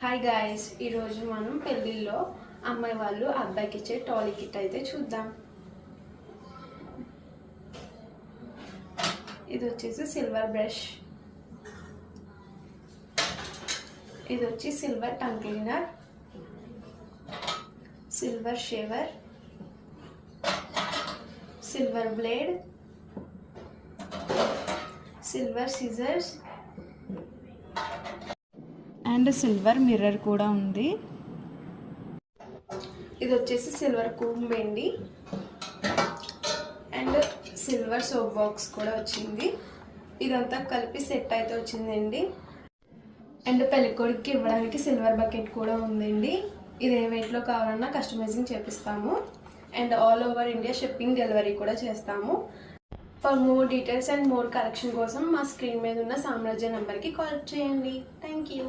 Hi guys, ఈరోజు మనం పెళ్ళిళ్ళలో అమ్మాయి వాళ్ళు అబ్బాయికి ఇచ్చే టాలీ కిట్ అయితే చూద్దాం. ఇది వచ్చేసి సిల్వర్ బ్రష్, ఇది వచ్చి silver tongue cleaner, silver Shehvar, silver blade, silver scissors and silver mirror కూడా ఉంది. ఇది వచ్చేసి సిల్వర్ కూంబ్ అండి అండ్ సిల్వర్ సోప్ బాక్స్ కూడా వచ్చింది. ఇదంతా కలిపి సెట్ అయితే వచ్చిందండి. అండ్ పెళ్ళికొడుకుకి ఇవ్వడానికి సిల్వర్ బకెట్ కూడా ఉందండి. ఇది ఏ వెయిట్లో కావాలన్నా కస్టమైజింగ్ చేపిస్తాము and all over India shipping delivery కూడా చేస్తాము. For more details and more collection కోసం మా స్క్రీన్ మీద ఉన్న సామ్రాజ్య నెంబర్కి కాల్ చేయండి. Thank you.